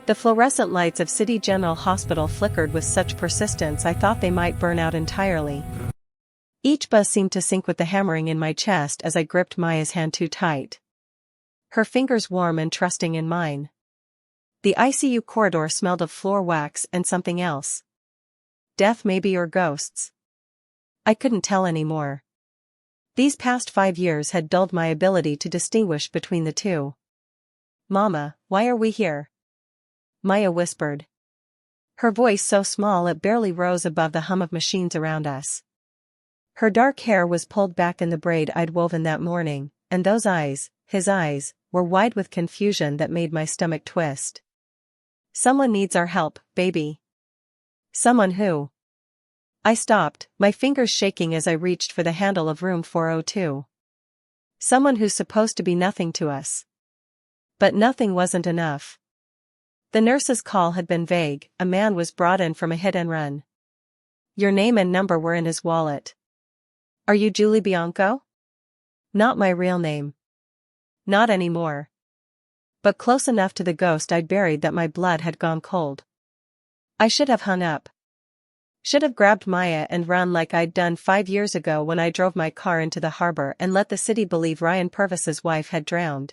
The fluorescent lights of City General Hospital flickered with such persistence I thought they might burn out entirely. Each buzz seemed to sync with the hammering in my chest as I gripped Maya's hand too tight. Her fingers warm and trusting in mine. The ICU corridor smelled of floor wax and something else. Death maybe, or ghosts. I couldn't tell anymore. These past 5 years had dulled my ability to distinguish between the two. "Mama, why are we here?" Maya whispered. Her voice so small it barely rose above the hum of machines around us. Her dark hair was pulled back in the braid I'd woven that morning, and those eyes, his eyes, were wide with confusion that made my stomach twist. "Someone needs our help, baby." "Someone who?" I stopped, my fingers shaking as I reached for the handle of room 402. "Someone who's supposed to be nothing to us." But nothing wasn't enough. The nurse's call had been vague. A man was brought in from a hit and run. Your name and number were in his wallet. "Are you Julie Bianco?" Not my real name. Not anymore. But close enough to the ghost I'd buried that my blood had gone cold. I should have hung up. Should have grabbed Maya and run like I'd done 5 years ago when I drove my car into the harbor and let the city believe Ryan Purvis's wife had drowned.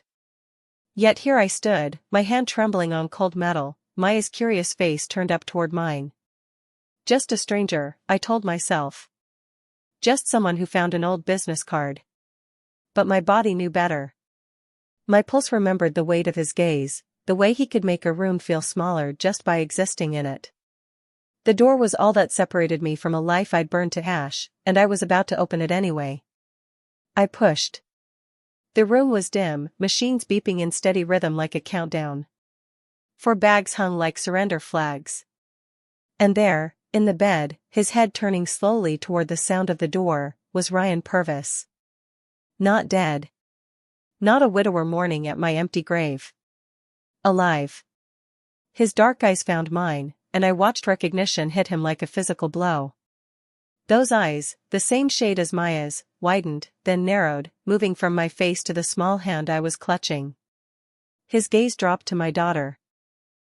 Yet here I stood, my hand trembling on cold metal, Maya's curious face turned up toward mine. Just a stranger, I told myself. Just someone who found an old business card. But my body knew better. My pulse remembered the weight of his gaze, the way he could make a room feel smaller just by existing in it. The door was all that separated me from a life I'd burned to ash, and I was about to open it anyway. I pushed. The room was dim, machines beeping in steady rhythm like a countdown. 4 bags hung like surrender flags. And there, in the bed, his head turning slowly toward the sound of the door, was Ryan Purvis. Not dead. Not a widower mourning at my empty grave. Alive. His dark eyes found mine, and I watched recognition hit him like a physical blow. Those eyes, the same shade as Maya's, widened, then narrowed, moving from my face to the small hand I was clutching. His gaze dropped to my daughter.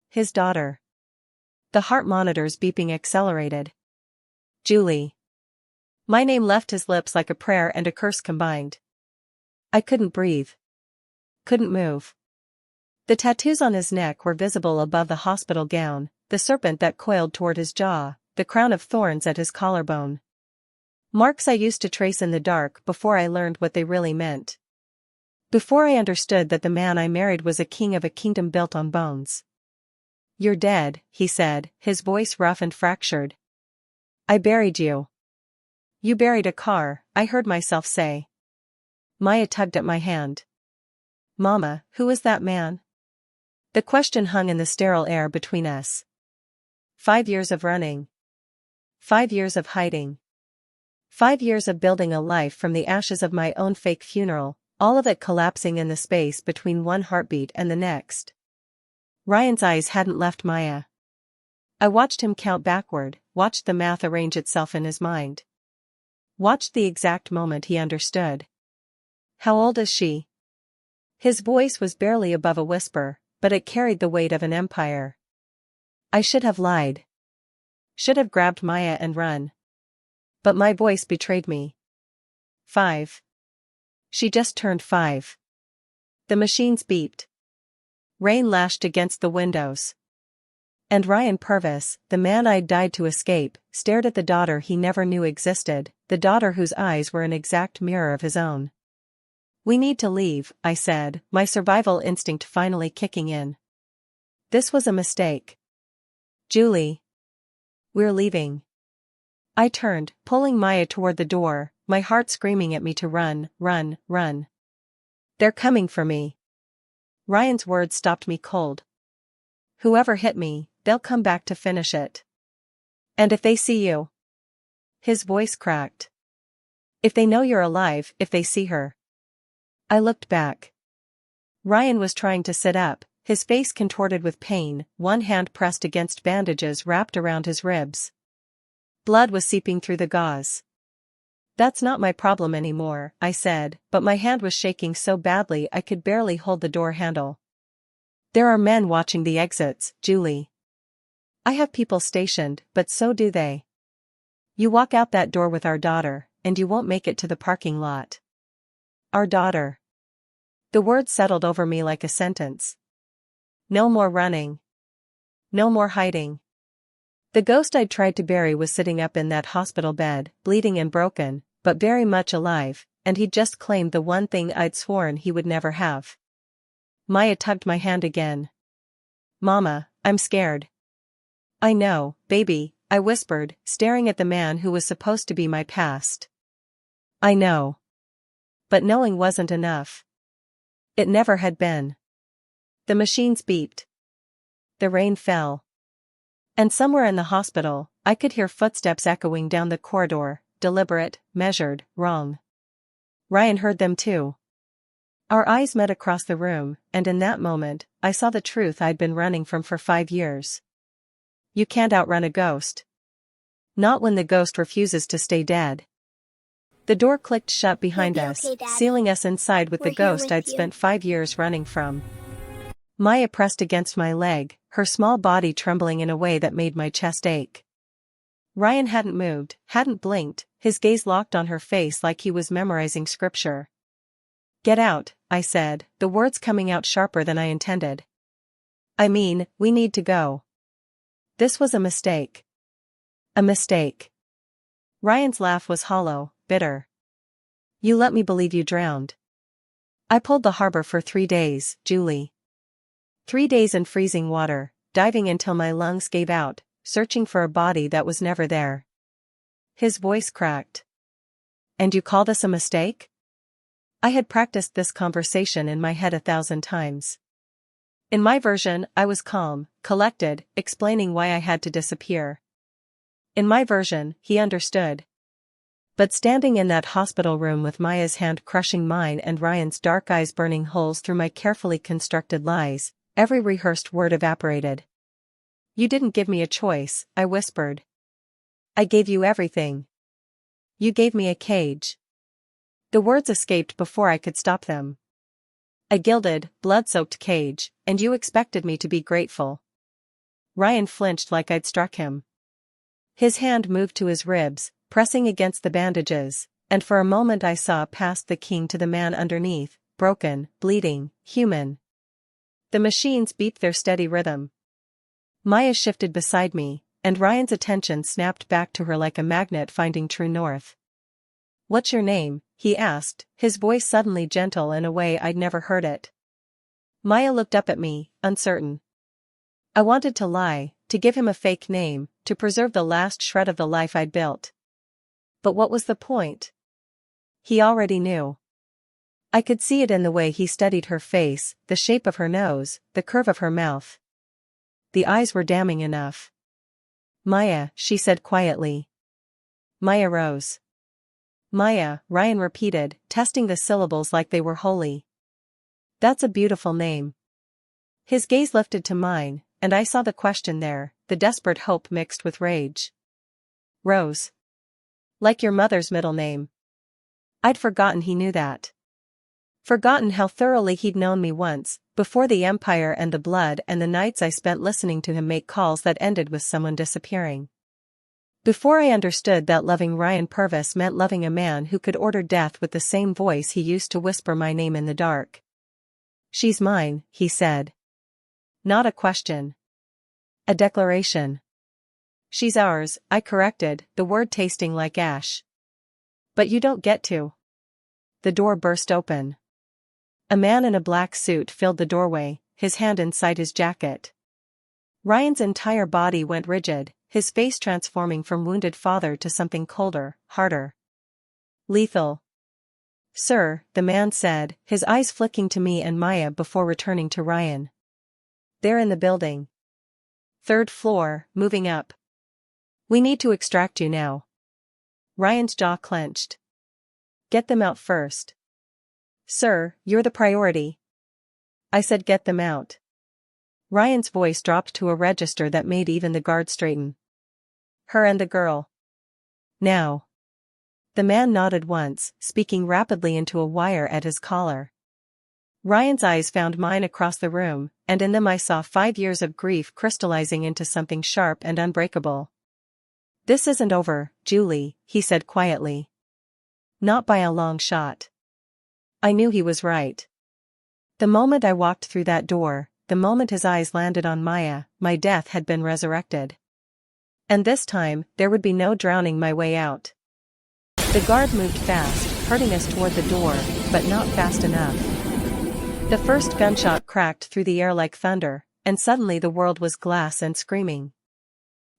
His daughter. The heart monitors beeping accelerated. Julie. My name left his lips like a prayer and a curse combined. I couldn't breathe. Couldn't move. The tattoos on his neck were visible above the hospital gown, the serpent that coiled toward his jaw, the crown of thorns at his collarbone. Marks I used to trace in the dark before I learned what they really meant. Before I understood that the man I married was a king of a kingdom built on bones. You're dead, he said, his voice rough and fractured. I buried you. You buried a car, I heard myself say. Maya tugged at my hand. Mama, who is that man? The question hung in the sterile air between us. 5 years of running. 5 years of hiding. 5 years of building a life from the ashes of my own fake funeral, all of it collapsing in the space between one heartbeat and the next. Ryan's eyes hadn't left Maya. I watched him count backward, watched the math arrange itself in his mind. Watched the exact moment he understood. How old is she? His voice was barely above a whisper, but it carried the weight of an empire. I should have lied. Should have grabbed Maya and run. But my voice betrayed me. 5. She just turned 5. The machines beeped. Rain lashed against the windows. And Ryan Purvis, the man I'd died to escape, stared at the daughter he never knew existed, the daughter whose eyes were an exact mirror of his own. We need to leave, I said, my survival instinct finally kicking in. This was a mistake. Julie. We're leaving. I turned, pulling Maya toward the door, my heart screaming at me to run, run, run. They're coming for me. Ryan's words stopped me cold. Whoever hit me, they'll come back to finish it. And if they see you? His voice cracked. If they know you're alive, if they see her. I looked back. Ryan was trying to sit up, his face contorted with pain, one hand pressed against bandages wrapped around his ribs. Blood was seeping through the gauze. That's not my problem anymore, I said, but my hand was shaking so badly I could barely hold the door handle. There are men watching the exits, Julie. I have people stationed, but so do they. You walk out that door with our daughter, and you won't make it to the parking lot. Our daughter. The word settled over me like a sentence. No more running. No more hiding. The ghost I'd tried to bury was sitting up in that hospital bed, bleeding and broken, but very much alive, and he'd just claimed the one thing I'd sworn he would never have. Maya tugged my hand again. Mama, I'm scared. I know, baby, I whispered, staring at the man who was supposed to be my past. I know. But knowing wasn't enough. It never had been. The machines beeped. The rain fell. And somewhere in the hospital, I could hear footsteps echoing down the corridor, deliberate, measured, wrong. Ryan heard them too. Our eyes met across the room, and in that moment, I saw the truth I'd been running from for 5 years. You can't outrun a ghost. Not when the ghost refuses to stay dead. The door clicked shut behind us, okay, Daddy. sealing us inside with We're the ghost here with I'd you. spent 5 years running from. Maya pressed against my leg, her small body trembling in a way that made my chest ache. Ryan hadn't moved, hadn't blinked, his gaze locked on her face like he was memorizing scripture. Get out, I said, the words coming out sharper than I intended. I mean, we need to go. This was a mistake. A mistake. Ryan's laugh was hollow, bitter. You let me believe you drowned. I pulled the harbor for 3 days, Julie. 3 days in freezing water, diving until my lungs gave out, searching for a body that was never there. His voice cracked. And you call this a mistake? I had practiced this conversation in my head 1,000 times. In my version, I was calm, collected, explaining why I had to disappear. In my version, he understood. But standing in that hospital room with Maya's hand crushing mine and Ryan's dark eyes burning holes through my carefully constructed lies, every rehearsed word evaporated. You didn't give me a choice, I whispered. I gave you everything. You gave me a cage. The words escaped before I could stop them. A gilded, blood-soaked cage, and you expected me to be grateful. Ryan flinched like I'd struck him. His hand moved to his ribs, pressing against the bandages, and for a moment I saw past the king to the man underneath, broken, bleeding, human. The machines beeped their steady rhythm. Maya shifted beside me, and Ryan's attention snapped back to her like a magnet finding true north. What's your name? He asked, his voice suddenly gentle in a way I'd never heard it. Maya looked up at me, uncertain. I wanted to lie, to give him a fake name, to preserve the last shred of the life I'd built. But what was the point? He already knew. I could see it in the way he studied her face, the shape of her nose, the curve of her mouth. The eyes were damning enough. Maya, she said quietly. Maya rose. Maya, Ryan repeated, testing the syllables like they were holy. That's a beautiful name. His gaze lifted to mine, and I saw the question there, the desperate hope mixed with rage. Rose. Like your mother's middle name. I'd forgotten he knew that. Forgotten how thoroughly he'd known me once, before the empire and the blood and the nights I spent listening to him make calls that ended with someone disappearing. Before I understood that loving Ryan Purvis meant loving a man who could order death with the same voice he used to whisper my name in the dark. She's mine, he said. Not a question. A declaration. She's ours, I corrected, the word tasting like ash. But you don't get to. The door burst open. A man in a black suit filled the doorway, his hand inside his jacket. Ryan's entire body went rigid, his face transforming from wounded father to something colder, harder. Lethal. Sir, the man said, his eyes flicking to me and Maya before returning to Ryan. They're in the building. 3rd floor, moving up. We need to extract you now. Ryan's jaw clenched. Get them out first. Sir, you're the priority. I said get them out. Ryan's voice dropped to a register that made even the guard straighten. Her and the girl. Now. The man nodded once, speaking rapidly into a wire at his collar. Ryan's eyes found mine across the room, and in them I saw 5 years of grief crystallizing into something sharp and unbreakable. "This isn't over, Julie," he said quietly. "Not by a long shot." I knew he was right. The moment I walked through that door, the moment his eyes landed on Maya, my death had been resurrected. And this time, there would be no drowning my way out. The guard moved fast, herding us toward the door, but not fast enough. The first gunshot cracked through the air like thunder, and suddenly the world was glass and screaming.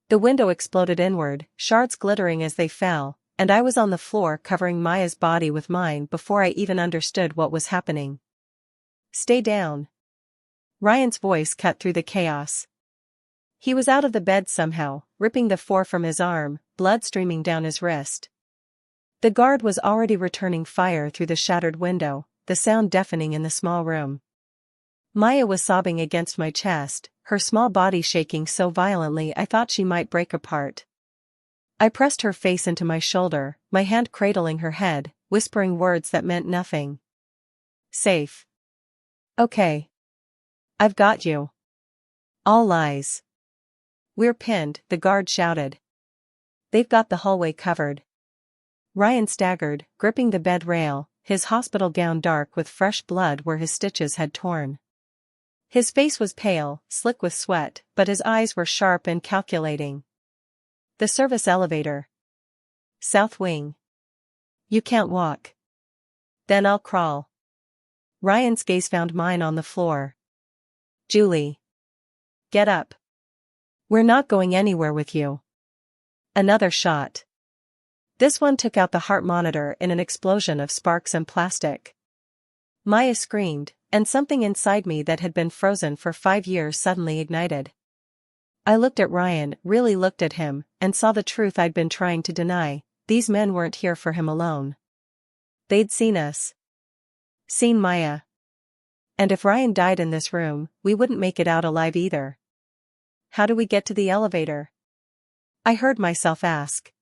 The window exploded inward, shards glittering as they fell, and I was on the floor covering Maya's body with mine before I even understood what was happening. "Stay down." Ryan's voice cut through the chaos. He was out of the bed somehow, ripping the four from his arm, blood streaming down his wrist. The guard was already returning fire through the shattered window, the sound deafening in the small room. Maya was sobbing against my chest, her small body shaking so violently I thought she might break apart. I pressed her face into my shoulder, my hand cradling her head, whispering words that meant nothing. "Safe. Okay. I've got you." "All lies." "We're pinned," the guard shouted. "They've got the hallway covered." Ryan staggered, gripping the bed rail, his hospital gown dark with fresh blood where his stitches had torn. His face was pale, slick with sweat, but his eyes were sharp and calculating. "The service elevator. South wing." "You can't walk." "Then I'll crawl." Ryan's gaze found mine on the floor. "Julie. Get up. We're not going anywhere with you." Another shot. This one took out the heart monitor in an explosion of sparks and plastic. Maya screamed, and something inside me that had been frozen for 5 years suddenly ignited. I looked at Ryan, really looked at him, and saw the truth I'd been trying to deny. These men weren't here for him alone. They'd seen us. Seen Maya. And if Ryan died in this room, we wouldn't make it out alive either. "How do we get to the elevator?" I heard myself ask.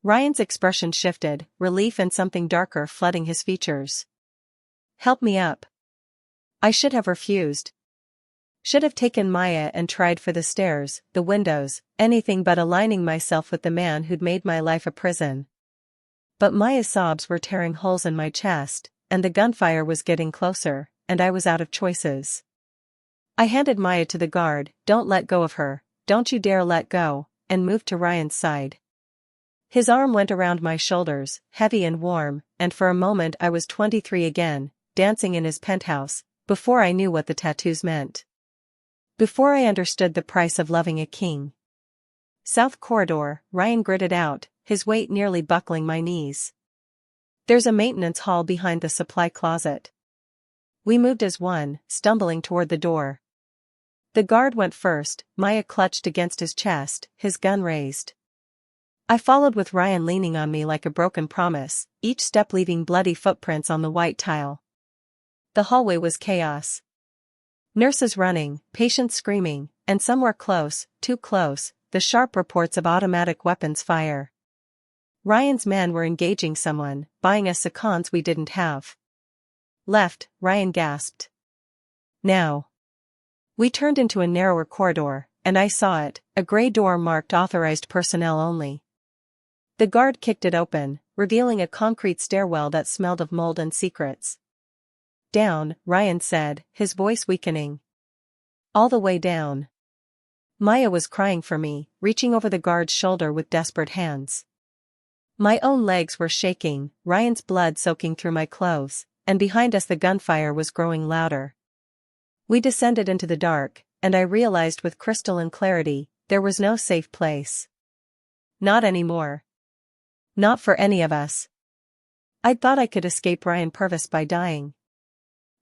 Ryan's expression shifted, relief and something darker flooding his features. "Help me up." I should have refused. Should have taken Maya and tried for the stairs, the windows, anything but aligning myself with the man who'd made my life a prison. But Maya's sobs were tearing holes in my chest, and the gunfire was getting closer, and I was out of choices. I handed Maya to the guard. "Don't let go of her, don't you dare let go," and moved to Ryan's side. His arm went around my shoulders, heavy and warm, and for a moment I was 23 again, dancing in his penthouse, before I knew what the tattoos meant. Before I understood the price of loving a king. "South corridor," Ryan gritted out, his weight nearly buckling my knees. "There's a maintenance hall behind the supply closet." We moved as one, stumbling toward the door. The guard went first, Maya clutched against his chest, his gun raised. I followed with Ryan leaning on me like a broken promise, each step leaving bloody footprints on the white tile. The hallway was chaos. Nurses running, patients screaming, and somewhere close, too close, the sharp reports of automatic weapons fire. Ryan's men were engaging someone, buying us seconds we didn't have. "Left," Ryan gasped. "Now." We turned into a narrower corridor, and I saw it, a gray door marked "Authorized Personnel Only." The guard kicked it open, revealing a concrete stairwell that smelled of mold and secrets. "Down," Ryan said, his voice weakening. "All the way down." Maya was crying for me, reaching over the guard's shoulder with desperate hands. My own legs were shaking, Ryan's blood soaking through my clothes, and behind us the gunfire was growing louder. We descended into the dark, and I realized with crystalline clarity, there was no safe place. Not anymore. Not for any of us. I'd thought I could escape Ryan Purvis by dying.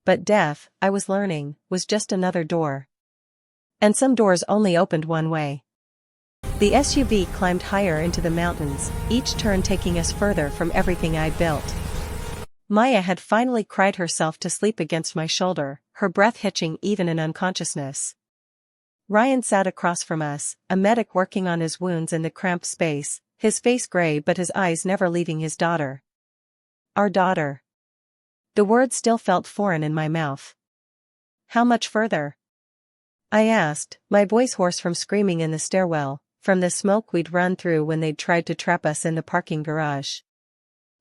But death, I was learning, was just another door. And some doors only opened one way. The SUV climbed higher into the mountains, each turn taking us further from everything I'd built. Maya had finally cried herself to sleep against my shoulder, her breath hitching even in unconsciousness. Ryan sat across from us, a medic working on his wounds in the cramped space, his face gray but his eyes never leaving his daughter. Our daughter. The words still felt foreign in my mouth. How much further? I asked, my voice hoarse from screaming in the stairwell, from the smoke we'd run through when they'd tried to trap us in the parking garage.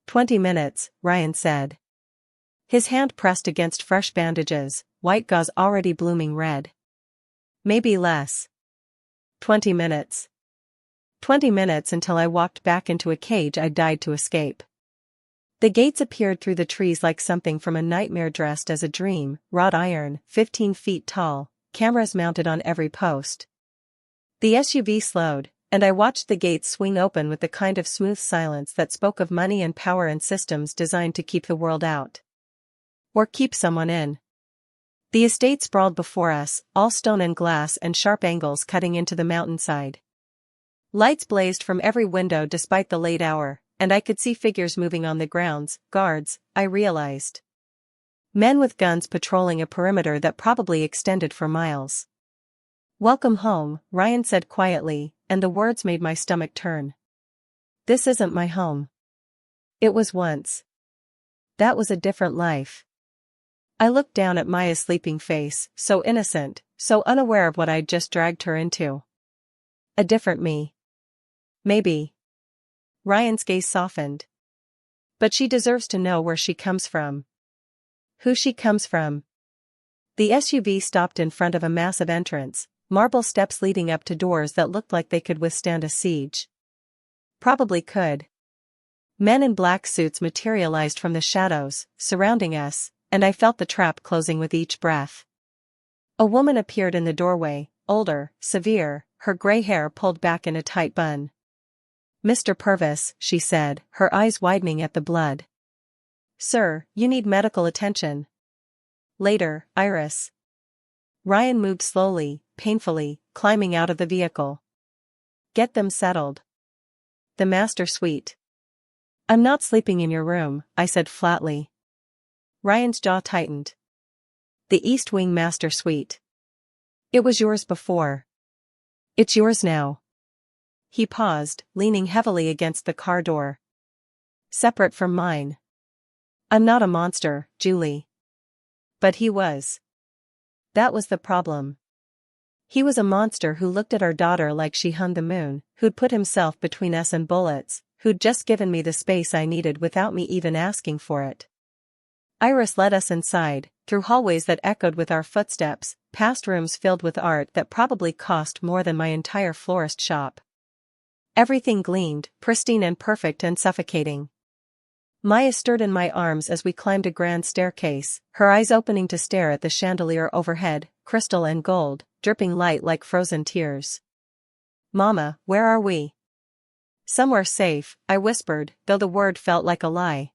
20 minutes, Ryan said. His hand pressed against fresh bandages, white gauze already blooming red. Maybe less. 20 minutes. 20 minutes until I walked back into a cage I died to escape. The gates appeared through the trees like something from a nightmare dressed as a dream, wrought iron, 15 feet tall, cameras mounted on every post. The SUV slowed, and I watched the gates swing open with the kind of smooth silence that spoke of money and power and systems designed to keep the world out. Or keep someone in. The estate sprawled before us, all stone and glass and sharp angles cutting into the mountainside. Lights blazed from every window despite the late hour, and I could see figures moving on the grounds, guards, I realized. Men with guns patrolling a perimeter that probably extended for miles. Welcome home, Ryan said quietly, and the words made my stomach turn. This isn't my home. It was once. That was a different life. I looked down at Maya's sleeping face, so innocent, so unaware of what I'd just dragged her into. A different me. Maybe. Ryan's gaze softened. But she deserves to know where she comes from. Who she comes from. The SUV stopped in front of a massive entrance, marble steps leading up to doors that looked like they could withstand a siege. Probably could. Men in black suits materialized from the shadows, surrounding us, and I felt the trap closing with each breath. A woman appeared in the doorway, older, severe, her gray hair pulled back in a tight bun. Mr. Purvis, she said, her eyes widening at the blood. Sir, you need medical attention. Later, Iris. Ryan moved slowly, painfully, climbing out of the vehicle. Get them settled. The master suite. I'm not sleeping in your room, I said flatly. Ryan's jaw tightened. The East Wing master suite. It was yours before. It's yours now. He paused, leaning heavily against the car door. Separate from mine. I'm not a monster, Julie. But he was. That was the problem. He was a monster who looked at our daughter like she hung the moon, who'd put himself between us and bullets, who'd just given me the space I needed without me even asking for it. Iris led us inside, through hallways that echoed with our footsteps, past rooms filled with art that probably cost more than my entire florist shop. Everything gleamed, pristine and perfect and suffocating. Maya stirred in my arms as we climbed a grand staircase, her eyes opening to stare at the chandelier overhead, crystal and gold, dripping light like frozen tears. Mama, where are we? Somewhere safe, I whispered, though the word felt like a lie.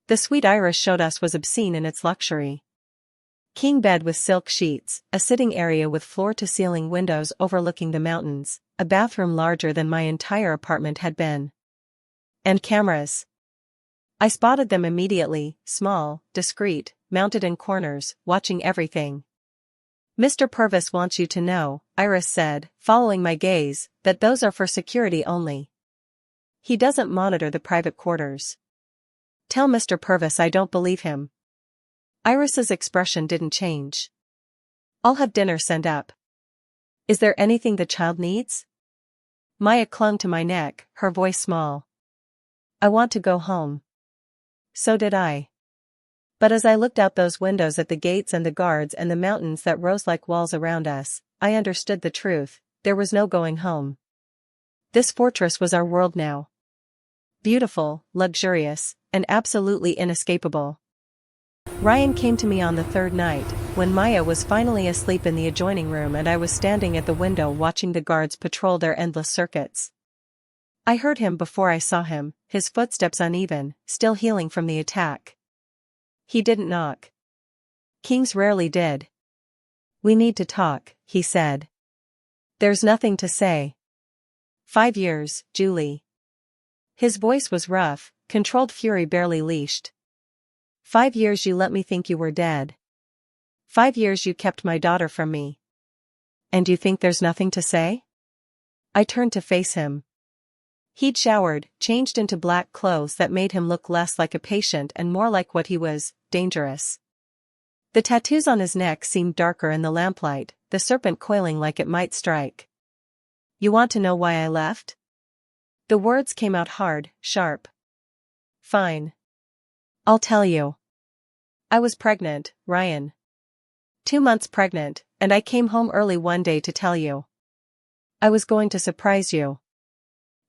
The suite Iris showed us was obscene in its luxury. King bed with silk sheets, a sitting area with floor-to-ceiling windows overlooking the mountains, a bathroom larger than my entire apartment had been. And cameras. I spotted them immediately, small, discreet, mounted in corners, watching everything. Mr. Purvis wants you to know, Iris said, following my gaze, that those are for security only. He doesn't monitor the private quarters. Tell Mr. Purvis I don't believe him. Iris's expression didn't change. I'll have dinner sent up. Is there anything the child needs? Maya clung to my neck, her voice small. I want to go home. So did I. But as I looked out those windows at the gates and the guards and the mountains that rose like walls around us, I understood the truth, there was no going home. This fortress was our world now. Beautiful, luxurious, and absolutely inescapable. Ryan came to me on the third night, when Maya was finally asleep in the adjoining room and I was standing at the window watching the guards patrol their endless circuits. I heard him before I saw him, his footsteps uneven, still healing from the attack. He didn't knock. Kings rarely did. We need to talk, he said. There's nothing to say. 5 years, Julie. His voice was rough, controlled fury barely leashed. 5 years you let me think you were dead. 5 years you kept my daughter from me. And you think there's nothing to say? I turned to face him. He'd showered, changed into black clothes that made him look less like a patient and more like what he was, dangerous. The tattoos on his neck seemed darker in the lamplight, the serpent coiling like it might strike. You want to know why I left? The words came out hard, sharp. Fine. I'll tell you. I was pregnant, Ryan. 2 months pregnant, and I came home early one day to tell you. I was going to surprise you.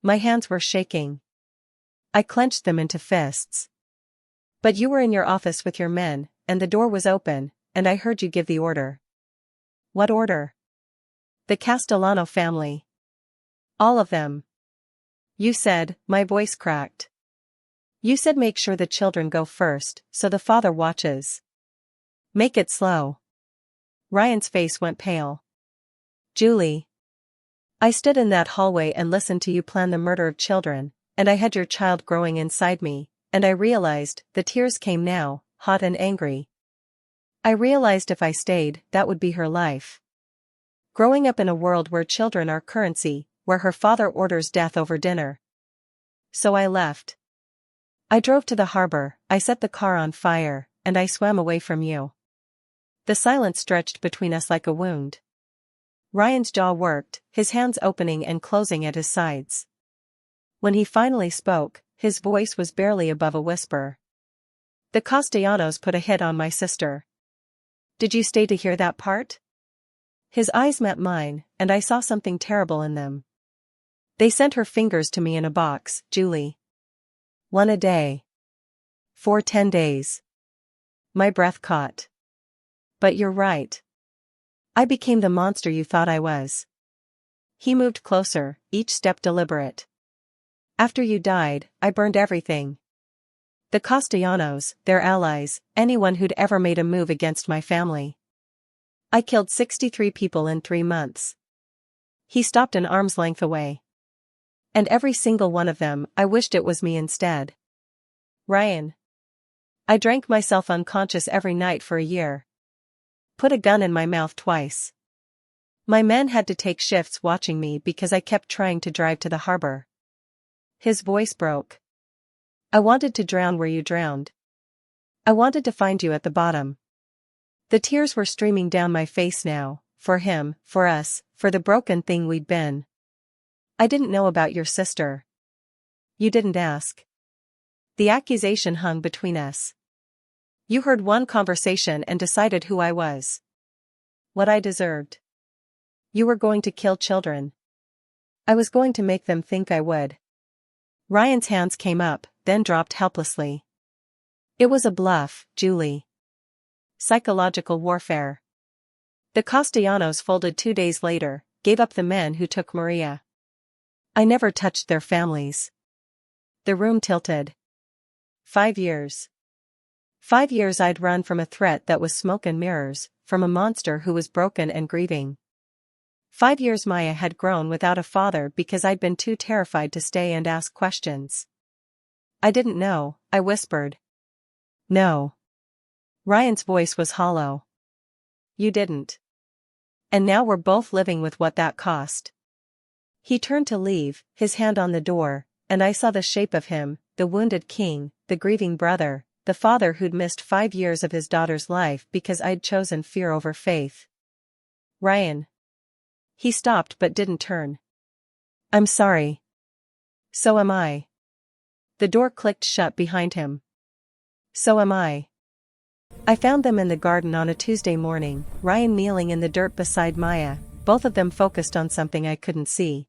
My hands were shaking. I clenched them into fists. But you were in your office with your men, and the door was open, and I heard you give the order. What order? The Castellano family. All of them. You said, my voice cracked. You said make sure the children go first, so the father watches. Make it slow. Ryan's face went pale. Julie. I stood in that hallway and listened to you plan the murder of children, and I had your child growing inside me, and I realized, the tears came now, hot and angry. I realized if I stayed, that would be her life. Growing up in a world where children are currency, where her father orders death over dinner. So I left. I drove to the harbor, I set the car on fire, and I swam away from you. The silence stretched between us like a wound. Ryan's jaw worked, his hands opening and closing at his sides. When he finally spoke, his voice was barely above a whisper. The Castellanos put a hit on my sister. Did you stay to hear that part? His eyes met mine, and I saw something terrible in them. They sent her fingers to me in a box, Julie. 1 a day. For 10 days. My breath caught. But you're right. I became the monster you thought I was. He moved closer, each step deliberate. After you died, I burned everything. The Castellanos, their allies, anyone who'd ever made a move against my family. I killed 63 people in 3 months. He stopped an arm's length away. And every single one of them, I wished it was me instead. Ryan. I drank myself unconscious every night for a year. Put a gun in my mouth twice. My men had to take shifts watching me because I kept trying to drive to the harbor. His voice broke. I wanted to drown where you drowned. I wanted to find you at the bottom. The tears were streaming down my face now, for him, for us, for the broken thing we'd been. I didn't know about your sister. You didn't ask. The accusation hung between us. You heard one conversation and decided who I was. What I deserved. You were going to kill children. I was going to make them think I would. Ryan's hands came up, then dropped helplessly. It was a bluff, Julie. Psychological warfare. The Castellanos folded 2 days later, gave up the men who took Maria. I never touched their families. The room tilted. 5 years. 5 years I'd run from a threat that was smoke and mirrors, from a monster who was broken and grieving. 5 years Maya had grown without a father because I'd been too terrified to stay and ask questions. I didn't know, I whispered. No. Ryan's voice was hollow. You didn't. And now we're both living with what that cost. He turned to leave, his hand on the door, and I saw the shape of him, the wounded king, the grieving brother, the father who'd missed 5 years of his daughter's life because I'd chosen fear over faith. Ryan. He stopped but didn't turn. I'm sorry. So am I. The door clicked shut behind him. So am I. I found them in the garden on a Tuesday morning, Ryan kneeling in the dirt beside Maya, both of them focused on something I couldn't see.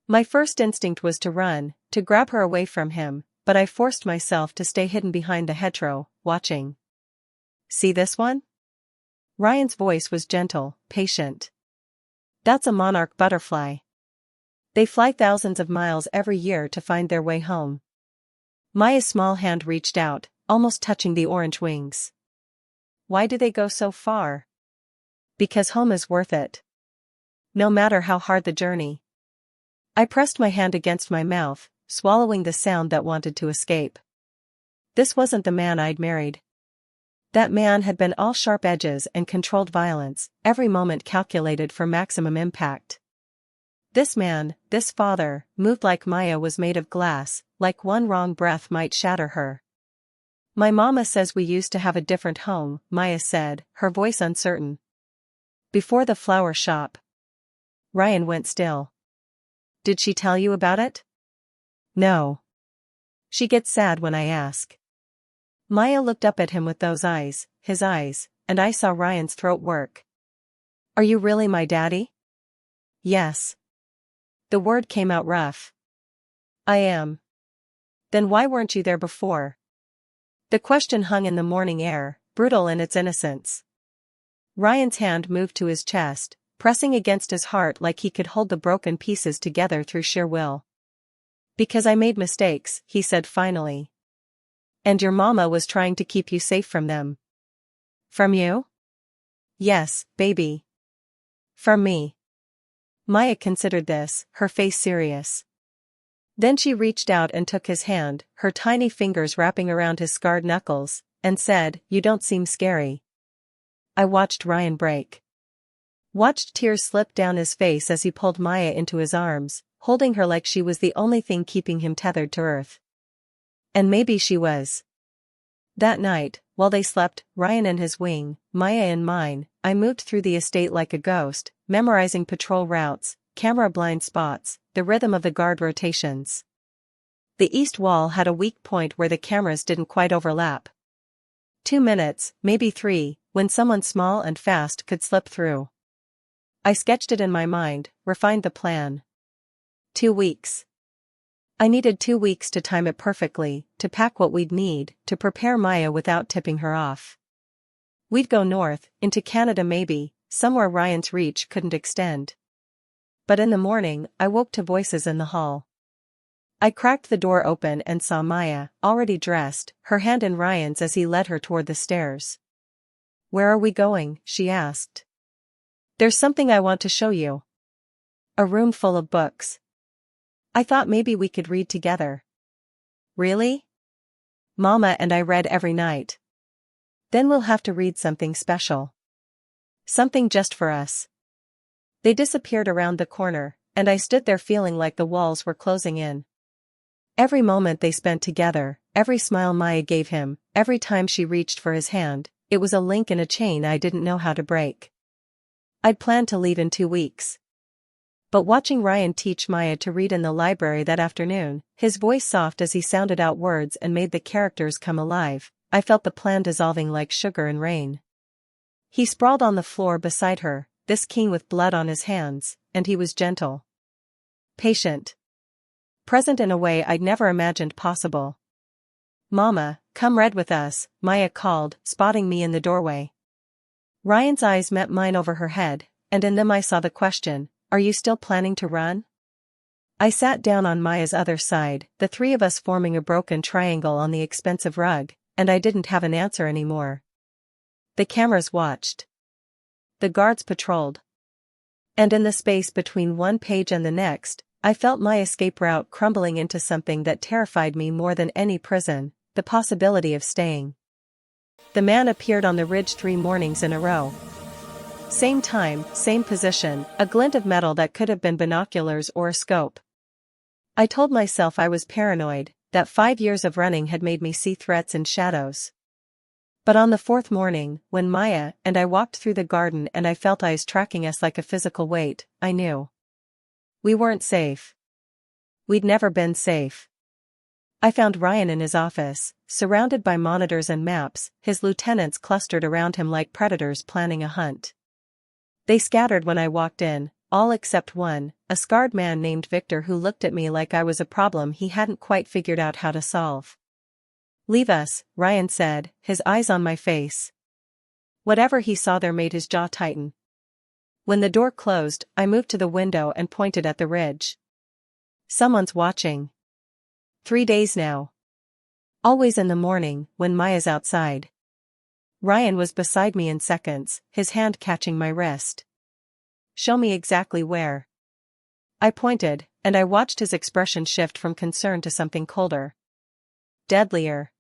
My first instinct was to run, to grab her away from him, but I forced myself to stay hidden behind the hedgerow, watching. See this one? Ryan's voice was gentle, patient. That's a monarch butterfly. They fly thousands of miles every year to find their way home. Maya's small hand reached out, almost touching the orange wings. Why do they go so far? Because home is worth it. No matter how hard the journey. I pressed my hand against my mouth, swallowing the sound that wanted to escape. This wasn't the man I'd married. That man had been all sharp edges and controlled violence, every moment calculated for maximum impact. This man, this father, moved like Maya was made of glass, like one wrong breath might shatter her. My mama says we used to have a different home, Maya said, her voice uncertain. Before the flower shop. Ryan went still. Did she tell you about it? No. She gets sad when I ask. Maya looked up at him with those eyes, his eyes, and I saw Ryan's throat work. Are you really my daddy? Yes. The word came out rough. I am. Then why weren't you there before? The question hung in the morning air, brutal in its innocence. Ryan's hand moved to his chest, pressing against his heart like he could hold the broken pieces together through sheer will. Because I made mistakes, he said finally. And your mama was trying to keep you safe from them. From you? Yes, baby. From me. Maya considered this, her face serious. Then she reached out and took his hand, her tiny fingers wrapping around his scarred knuckles, and said, "You don't seem scary." I watched Ryan break. Watched tears slip down his face as he pulled Maya into his arms, holding her like she was the only thing keeping him tethered to earth. And maybe she was. That night, while they slept, Ryan in his wing, Maya in mine, I moved through the estate like a ghost, memorizing patrol routes, camera blind spots, the rhythm of the guard rotations. The east wall had a weak point where the cameras didn't quite overlap. 2 minutes, maybe 3, when someone small and fast could slip through. I sketched it in my mind, refined the plan. 2 weeks. I needed 2 weeks to time it perfectly, to pack what we'd need, to prepare Maya without tipping her off. We'd go north, into Canada maybe, somewhere Ryan's reach couldn't extend. But in the morning, I woke to voices in the hall. I cracked the door open and saw Maya, already dressed, her hand in Ryan's as he led her toward the stairs. Where are we going? She asked. There's something I want to show you. A room full of books. I thought maybe we could read together. Really? Mama and I read every night. Then we'll have to read something special. Something just for us. They disappeared around the corner, and I stood there feeling like the walls were closing in. Every moment they spent together, every smile Maya gave him, every time she reached for his hand, it was a link in a chain I didn't know how to break. I'd planned to leave in 2 weeks. But watching Ryan teach Maya to read in the library that afternoon, his voice soft as he sounded out words and made the characters come alive, I felt the plan dissolving like sugar in rain. He sprawled on the floor beside her, this king with blood on his hands, and he was gentle. Patient. Present in a way I'd never imagined possible. Mama, come read with us, Maya called, spotting me in the doorway. Ryan's eyes met mine over her head, and in them I saw the question, are you still planning to run? I sat down on Maya's other side, the 3 of us forming a broken triangle on the expensive rug, and I didn't have an answer anymore. The cameras watched. The guards patrolled. And in the space between one page and the next, I felt my escape route crumbling into something that terrified me more than any prison, the possibility of staying. The man appeared on the ridge 3 mornings in a row. Same time, same position, a glint of metal that could have been binoculars or a scope. I told myself I was paranoid, that 5 years of running had made me see threats in shadows. But on the 4th morning, when Maya and I walked through the garden and I felt eyes tracking us like a physical weight, I knew. We weren't safe. We'd never been safe. I found Ryan in his office, surrounded by monitors and maps, his lieutenants clustered around him like predators planning a hunt. They scattered when I walked in, all except one, a scarred man named Victor who looked at me like I was a problem he hadn't quite figured out how to solve. Leave us, Ryan said, his eyes on my face. Whatever he saw there made his jaw tighten. When the door closed, I moved to the window and pointed at the ridge. Someone's watching. 3 days now. Always in the morning, when Maya's outside. Ryan was beside me in seconds, his hand catching my wrist. Show me exactly where. I pointed, and I watched his expression shift from concern to something colder. Deadlier.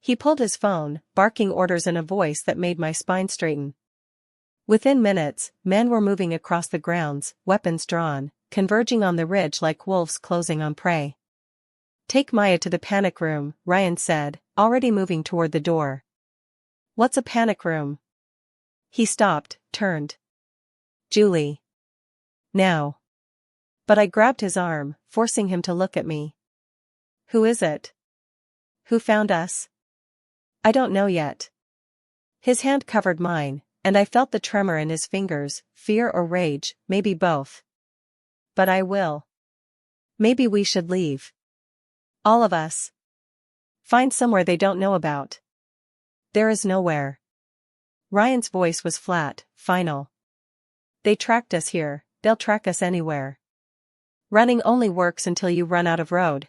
He pulled his phone, barking orders in a voice that made my spine straighten. Within minutes, men were moving across the grounds, weapons drawn, converging on the ridge like wolves closing on prey. "Take Maya to the panic room," Ryan said, already moving toward the door. "What's a panic room?" He stopped, turned. "Julie. Now." But I grabbed his arm, forcing him to look at me. "Who is it? Who found us?" "I don't know yet." His hand covered mine, and I felt the tremor in his fingers, fear or rage, maybe both. "But I will. Maybe we should leave. All of us. Find somewhere they don't know about." "There is nowhere." Ryan's voice was flat, final. "They tracked us here, they'll track us anywhere. Running only works until you run out of road."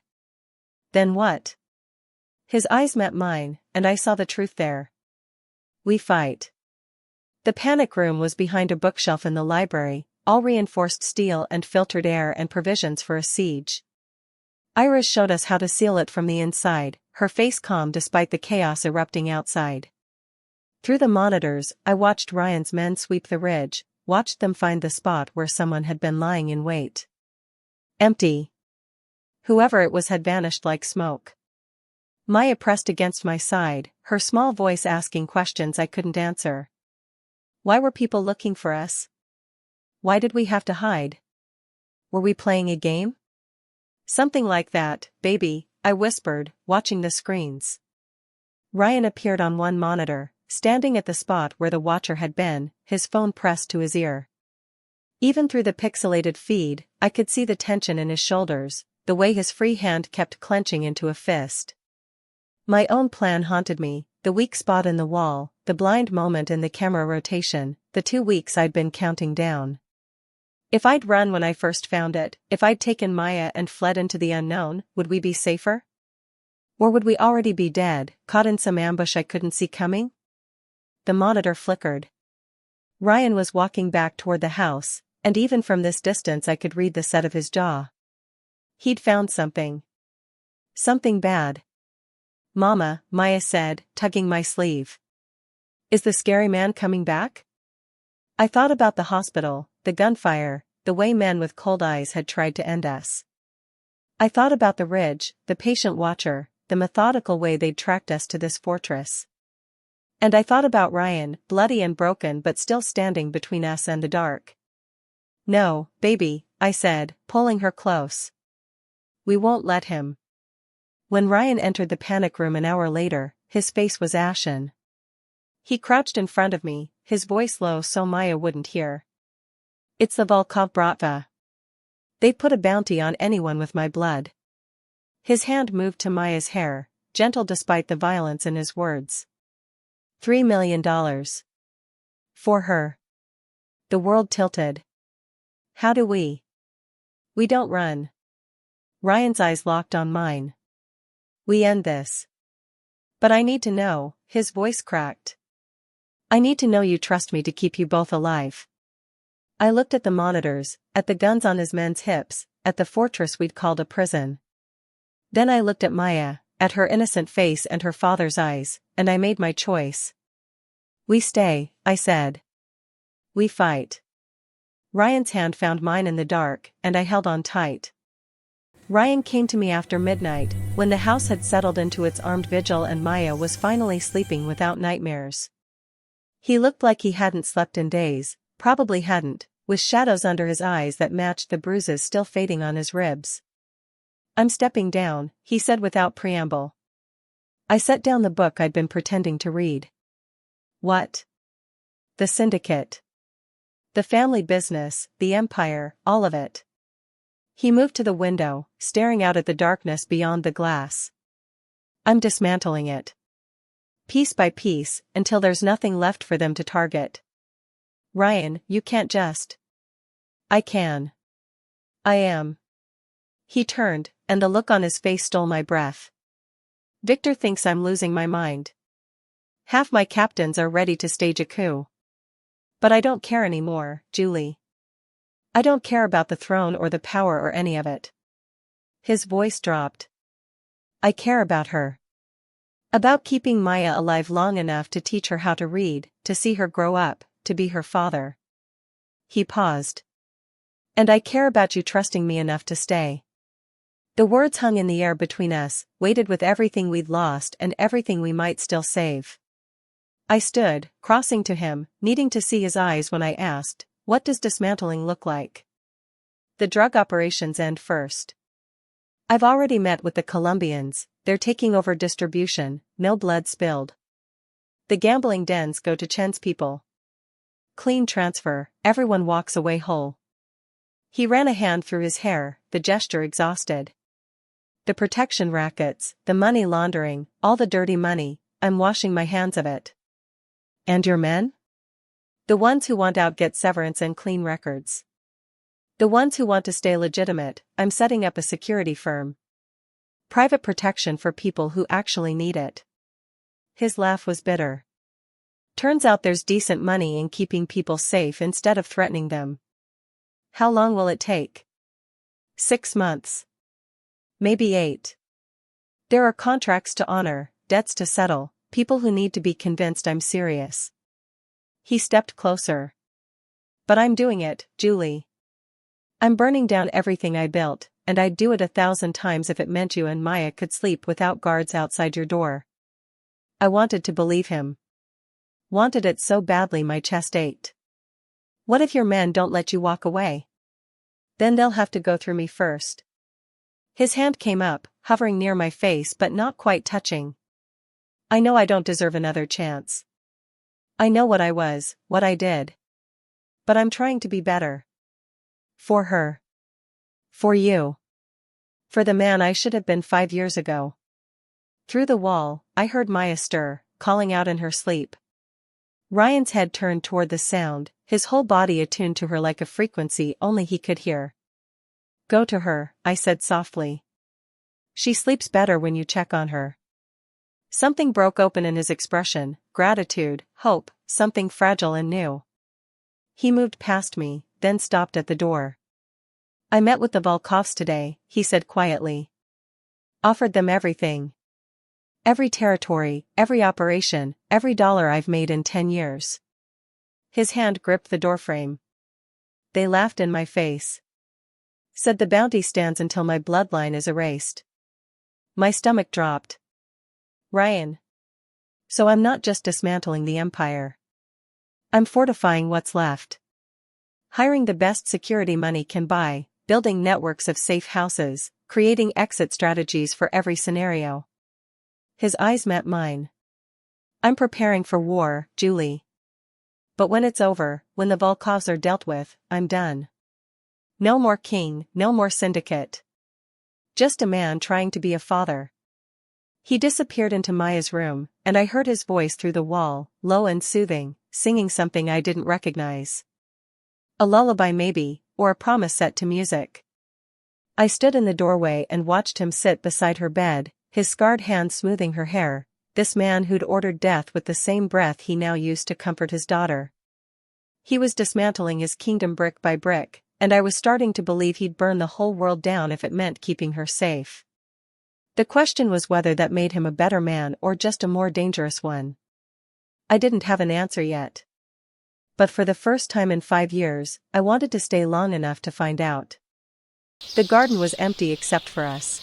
"Then what?" His eyes met mine, and I saw the truth there. "We fight." The panic room was behind a bookshelf in the library, all reinforced steel and filtered air and provisions for a siege. Iris showed us how to seal it from the inside, her face calm despite the chaos erupting outside. Through the monitors, I watched Ryan's men sweep the ridge, watched them find the spot where someone had been lying in wait. Empty. Whoever it was had vanished like smoke. Maya pressed against my side, her small voice asking questions I couldn't answer. Why were people looking for us? Why did we have to hide? Were we playing a game? "Something like that, baby," I whispered, watching the screens. Ryan appeared on one monitor, standing at the spot where the watcher had been, his phone pressed to his ear. Even through the pixelated feed, I could see the tension in his shoulders, the way his free hand kept clenching into a fist. My own plan haunted me, the weak spot in the wall, the blind moment in the camera rotation, the 2 weeks I'd been counting down. If I'd run when I first found it, if I'd taken Maya and fled into the unknown, would we be safer? Or would we already be dead, caught in some ambush I couldn't see coming? The monitor flickered. Ryan was walking back toward the house, and even from this distance I could read the set of his jaw. He'd found something. Something bad. "Mama," Maya said, tugging my sleeve. "Is the scary man coming back?" I thought about the hospital, the gunfire, the way men with cold eyes had tried to end us. I thought about the ridge, the patient watcher, the methodical way they'd tracked us to this fortress. And I thought about Ryan, bloody and broken but still standing between us and the dark. "No, baby," I said, pulling her close. "We won't let him." When Ryan entered the panic room an hour later, his face was ashen. He crouched in front of me, his voice low so Maya wouldn't hear. "It's the Volkov Bratva. They put a bounty on anyone with my blood." His hand moved to Maya's hair, gentle despite the violence in his words. $3 million. For her. The world tilted. "How do we?" "We don't run." Ryan's eyes locked on mine. "We end this." "But I need to know," his voice cracked. "I need to know you trust me to keep you both alive." I looked at the monitors, at the guns on his men's hips, at the fortress we'd called a prison. Then I looked at Maya, at her innocent face and her father's eyes, and I made my choice. "We stay," I said. "We fight." Ryan's hand found mine in the dark, and I held on tight. Ryan came to me after midnight, when the house had settled into its armed vigil and Maya was finally sleeping without nightmares. He looked like he hadn't slept in days, probably hadn't, with shadows under his eyes that matched the bruises still fading on his ribs. "I'm stepping down," he said without preamble. I set down the book I'd been pretending to read. What? The syndicate. The family business, the empire, all of it. He moved to the window, staring out at the darkness beyond the glass. "I'm dismantling it. Piece by piece, until there's nothing left for them to target." "Ryan, you can't just." "I can. I am." He turned, and the look on his face stole my breath. "Victor thinks I'm losing my mind. Half my captains are ready to stage a coup. But I don't care anymore, Julie. I don't care about the throne or the power or any of it." His voice dropped. "I care about her. About keeping Maya alive long enough to teach her how to read, to see her grow up, to be her father. He paused. And I care about you trusting me enough to stay. The words hung in the air between us, weighted with everything we'd lost and everything we might still save. I stood, crossing to him, needing to see his eyes when I asked, "What does dismantling look like?" "The drug operations end first. I've already met with the Colombians, they're taking over distribution, no blood spilled. The gambling dens go to Chen's people. Clean transfer, everyone walks away whole." He ran a hand through his hair, the gesture exhausted. "The protection rackets, the money laundering, all the dirty money, I'm washing my hands of it." "And your men?" "The ones who want out get severance and clean records. The ones who want to stay legitimate, I'm setting up a security firm. Private protection for people who actually need it." His laugh was bitter. "Turns out there's decent money in keeping people safe instead of threatening them. How long will it take?" 6 months. Maybe 8. There are contracts to honor, debts to settle, people who need to be convinced I'm serious." He stepped closer. "But I'm doing it, Julie. I'm burning down everything I built, and I'd do it 1,000 times if it meant you and Maya could sleep without guards outside your door." I wanted to believe him. Wanted it so badly my chest ached. "What if your men don't let you walk away?" "Then they'll have to go through me first." His hand came up, hovering near my face but not quite touching. "I know I don't deserve another chance. I know what I was, what I did. But I'm trying to be better. For her. For you. For the man I should have been 5 years ago." Through the wall, I heard Maya stir, calling out in her sleep. Ryan's head turned toward the sound, his whole body attuned to her like a frequency only he could hear. "Go to her," I said softly. "She sleeps better when you check on her." Something broke open in his expression, gratitude, hope, something fragile and new. He moved past me, then stopped at the door. "I met with the Volkovs today," he said quietly. "Offered them everything. Every territory, every operation, every dollar I've made in 10 years. His hand gripped the doorframe. "They laughed in my face. Said the bounty stands until my bloodline is erased." My stomach dropped. "Ryan. So I'm not just dismantling the empire. I'm fortifying what's left. Hiring the best security money can buy, building networks of safe houses, creating exit strategies for every scenario." His eyes met mine. "I'm preparing for war, Julie. But when it's over, when the Volkovs are dealt with, I'm done. No more king, no more syndicate. Just a man trying to be a father." He disappeared into Maya's room, and I heard his voice through the wall, low and soothing, singing something I didn't recognize. A lullaby maybe, or a promise set to music. I stood in the doorway and watched him sit beside her bed, his scarred hand smoothing her hair, this man who'd ordered death with the same breath he now used to comfort his daughter. He was dismantling his kingdom brick by brick, and I was starting to believe he'd burn the whole world down if it meant keeping her safe. The question was whether that made him a better man or just a more dangerous one. I didn't have an answer yet. But for the first time in 5 years, I wanted to stay long enough to find out. The garden was empty except for us.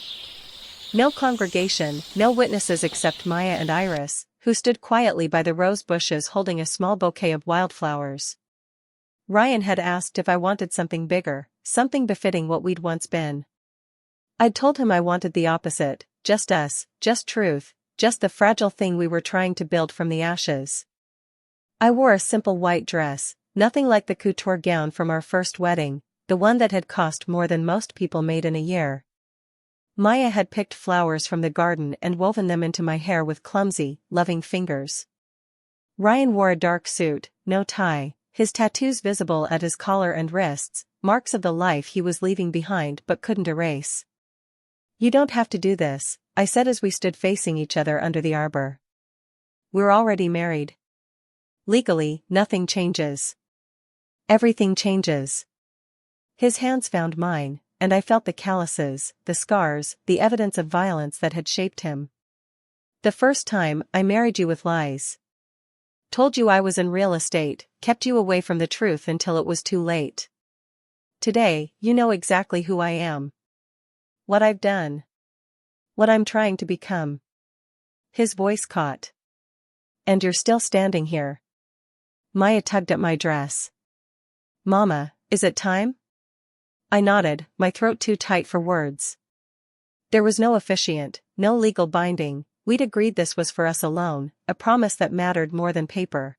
No congregation, no witnesses except Maya and Iris, who stood quietly by the rose bushes holding a small bouquet of wildflowers. Ryan had asked if I wanted something bigger, something befitting what we'd once been. I'd told him I wanted the opposite, just us, just truth, just the fragile thing we were trying to build from the ashes. I wore a simple white dress, nothing like the couture gown from our first wedding, the one that had cost more than most people made in a year. Maya had picked flowers from the garden and woven them into my hair with clumsy, loving fingers. Ryan wore a dark suit, no tie, his tattoos visible at his collar and wrists, marks of the life he was leaving behind but couldn't erase. "You don't have to do this," I said as we stood facing each other under the arbor. "We're already married. Legally, nothing changes. Everything changes." His hands found mine, and I felt the calluses, the scars, the evidence of violence that had shaped him. "The first time, I married you with lies. Told you I was in real estate, kept you away from the truth until it was too late. Today, you know exactly who I am. What I've done. What I'm trying to become. His voice caught. And you're still standing here. Maya tugged at my dress. Mama, is it time? I nodded, my throat too tight for words. There was no officiant, no legal binding, we'd agreed this was for us alone, a promise that mattered more than paper.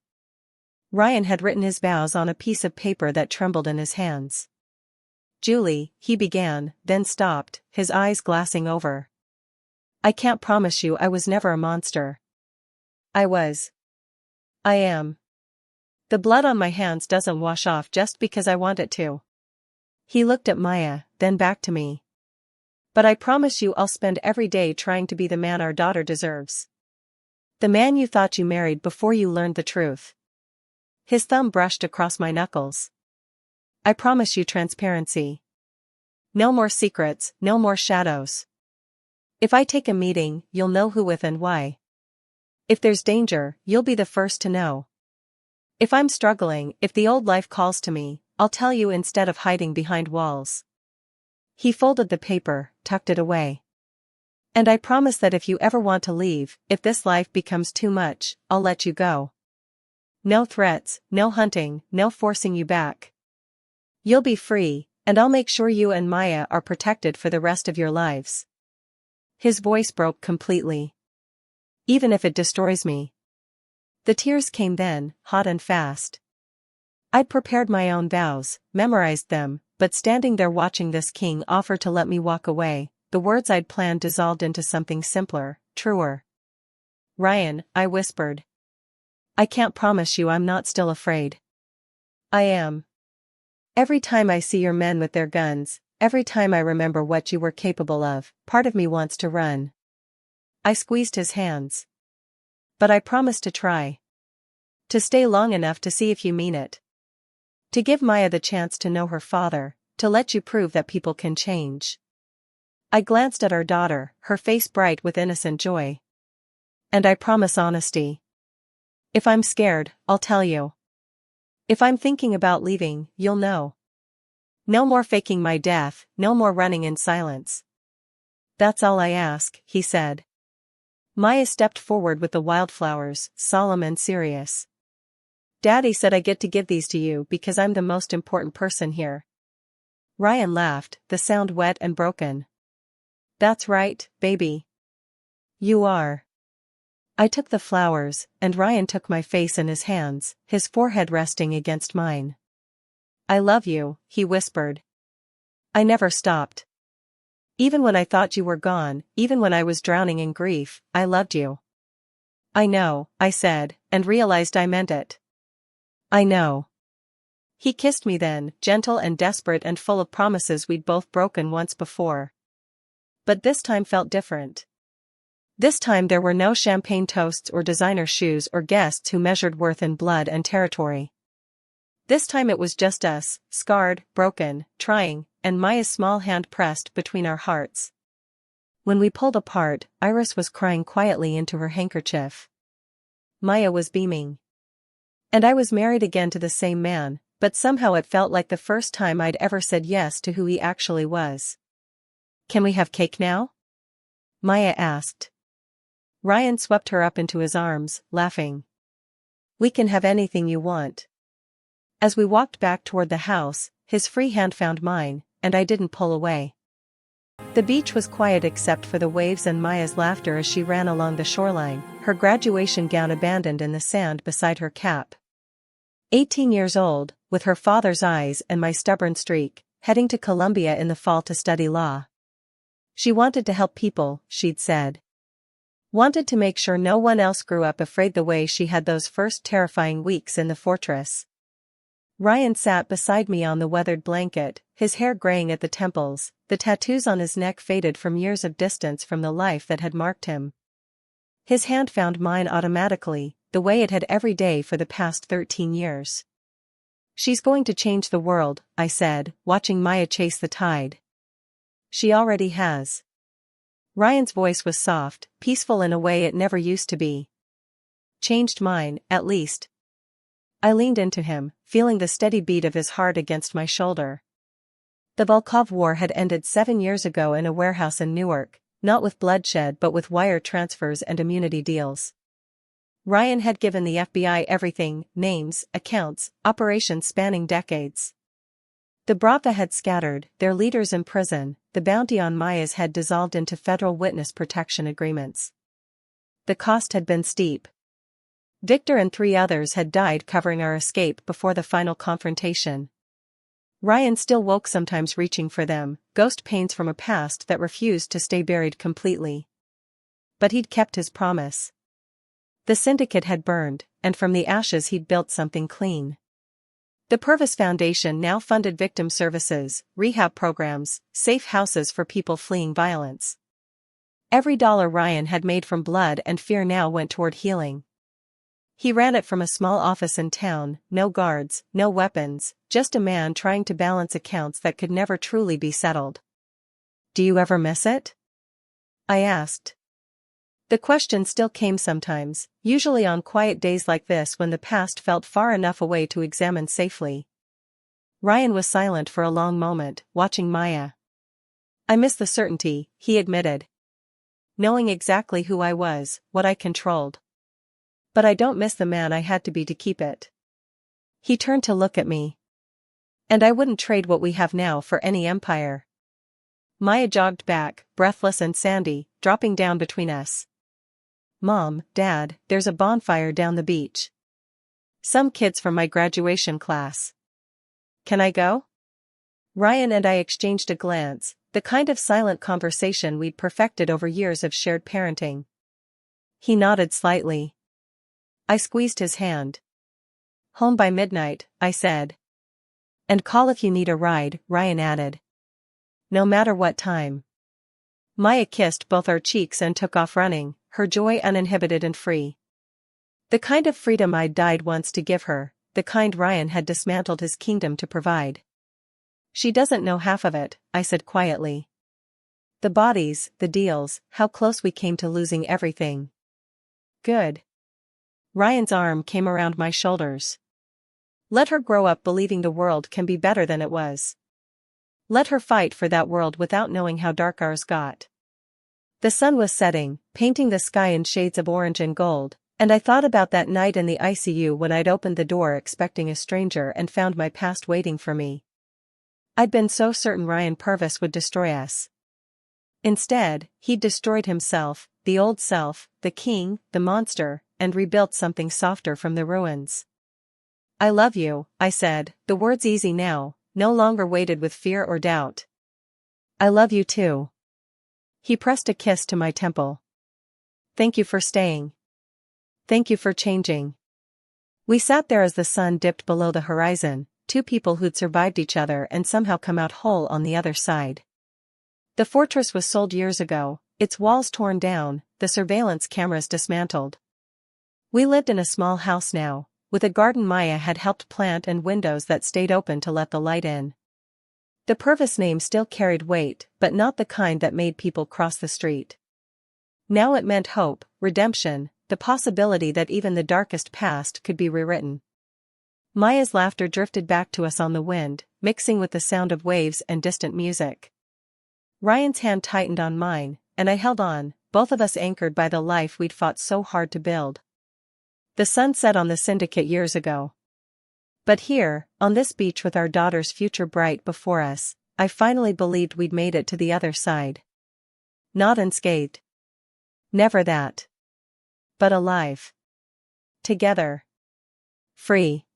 Ryan had written his vows on a piece of paper that trembled in his hands. Julie, he began, then stopped, his eyes glassing over. I can't promise you I was never a monster. I was. I am. The blood on my hands doesn't wash off just because I want it to. He looked at Maya, then back to me. But I promise you I'll spend every day trying to be the man our daughter deserves. The man you thought you married before you learned the truth. His thumb brushed across my knuckles. I promise you transparency. No more secrets, no more shadows. If I take a meeting, you'll know who with and why. If there's danger, you'll be the first to know. If I'm struggling, if the old life calls to me, I'll tell you instead of hiding behind walls. He folded the paper, tucked it away. And I promise that if you ever want to leave, if this life becomes too much, I'll let you go. No threats, no hunting, no forcing you back. You'll be free, and I'll make sure you and Maya are protected for the rest of your lives. His voice broke completely. Even if it destroys me. The tears came then, hot and fast. I'd prepared my own vows, memorized them, but standing there watching this king offer to let me walk away, the words I'd planned dissolved into something simpler, truer. Ryan, I whispered. I can't promise you I'm not still afraid. I am. Every time I see your men with their guns, every time I remember what you were capable of, part of me wants to run. I squeezed his hands. But I promise to try. To stay long enough to see if you mean it. To give Maya the chance to know her father, to let you prove that people can change. I glanced at our daughter, her face bright with innocent joy. And I promise honesty. If I'm scared, I'll tell you. If I'm thinking about leaving, you'll know. No more faking my death, no more running in silence. That's all I ask, he said. Maya stepped forward with the wildflowers, solemn and serious. Daddy said I get to give these to you because I'm the most important person here. Ryan laughed, the sound wet and broken. That's right, baby. You are. I took the flowers, and Ryan took my face in his hands, his forehead resting against mine. I love you, he whispered. I never stopped. Even when I thought you were gone, even when I was drowning in grief, I loved you. I know, I said, and realized I meant it. I know. He kissed me then, gentle and desperate and full of promises we'd both broken once before. But this time felt different. This time there were no champagne toasts or designer shoes or guests who measured worth in blood and territory. This time it was just us, scarred, broken, trying, and Maya's small hand pressed between our hearts. When we pulled apart, Iris was crying quietly into her handkerchief. Maya was beaming. And I was married again to the same man, but somehow it felt like the first time I'd ever said yes to who he actually was. Can we have cake now? Maya asked. Ryan swept her up into his arms, laughing. We can have anything you want. As we walked back toward the house, his free hand found mine, and I didn't pull away. The beach was quiet except for the waves and Maya's laughter as she ran along the shoreline, her graduation gown abandoned in the sand beside her cap. 18 years old, with her father's eyes and my stubborn streak, heading to Columbia in the fall to study law. She wanted to help people, she'd said. Wanted to make sure no one else grew up afraid the way she had those first terrifying weeks in the fortress. Ryan sat beside me on the weathered blanket, his hair graying at the temples, the tattoos on his neck faded from years of distance from the life that had marked him. His hand found mine automatically, the way it had every day for the past 13 years. She's going to change the world, I said, watching Maya chase the tide. She already has. Ryan's voice was soft, peaceful in a way it never used to be. Changed mine, at least. I leaned into him, feeling the steady beat of his heart against my shoulder. The Volkov War had ended 7 years ago in a warehouse in Newark, not with bloodshed but with wire transfers and immunity deals. Ryan had given the FBI everything: names, accounts, operations spanning decades. The Bratva had scattered, their leaders in prison, the bounty on Maya's head dissolved into federal witness protection agreements. The cost had been steep. Victor and 3 others had died covering our escape before the final confrontation. Ryan still woke sometimes reaching for them, ghost pains from a past that refused to stay buried completely. But he'd kept his promise. The syndicate had burned, and from the ashes he'd built something clean. The Purvis Foundation now funded victim services, rehab programs, safe houses for people fleeing violence. Every dollar Ryan had made from blood and fear now went toward healing. He ran it from a small office in town, no guards, no weapons, just a man trying to balance accounts that could never truly be settled. "Do you ever miss it?" I asked. The question still came sometimes, usually on quiet days like this when the past felt far enough away to examine safely. Ryan was silent for a long moment, watching Maya. "I miss the certainty," he admitted. "Knowing exactly who I was, what I controlled. But I don't miss the man I had to be to keep it." He turned to look at me. "And I wouldn't trade what we have now for any empire." Maya jogged back, breathless and sandy, dropping down between us. "Mom, Dad, there's a bonfire down the beach. Some kids from my graduation class. Can I go?" Ryan and I exchanged a glance, the kind of silent conversation we'd perfected over years of shared parenting. He nodded slightly. I squeezed his hand. "Home by midnight," I said. "And call if you need a ride," Ryan added. "No matter what time." Maya kissed both our cheeks and took off running, her joy uninhibited and free. The kind of freedom I'd died once to give her, the kind Ryan had dismantled his kingdom to provide. "She doesn't know half of it," I said quietly. "The bodies, the deals, how close we came to losing everything." "Good." Ryan's arm came around my shoulders. "Let her grow up believing the world can be better than it was. Let her fight for that world without knowing how dark ours got." The sun was setting, painting the sky in shades of orange and gold, and I thought about that night in the ICU when I'd opened the door expecting a stranger and found my past waiting for me. I'd been so certain Ryan Purvis would destroy us. Instead, he'd destroyed himself, the old self, the king, the monster, and rebuilt something softer from the ruins. "I love you," I said, the words easy now, no longer weighted with fear or doubt. "I love you too." He pressed a kiss to my temple. "Thank you for staying. Thank you for changing." We sat there as the sun dipped below the horizon, 2 people who'd survived each other and somehow come out whole on the other side. The fortress was sold years ago, its walls torn down, the surveillance cameras dismantled. We lived in a small house now, with a garden Maya had helped plant and windows that stayed open to let the light in. The Purvis name still carried weight, but not the kind that made people cross the street. Now it meant hope, redemption, the possibility that even the darkest past could be rewritten. Maya's laughter drifted back to us on the wind, mixing with the sound of waves and distant music. Ryan's hand tightened on mine, and I held on, both of us anchored by the life we'd fought so hard to build. The sun set on the syndicate years ago. But here, on this beach with our daughter's future bright before us, I finally believed we'd made it to the other side. Not unscathed. Never that. But alive. Together. Free.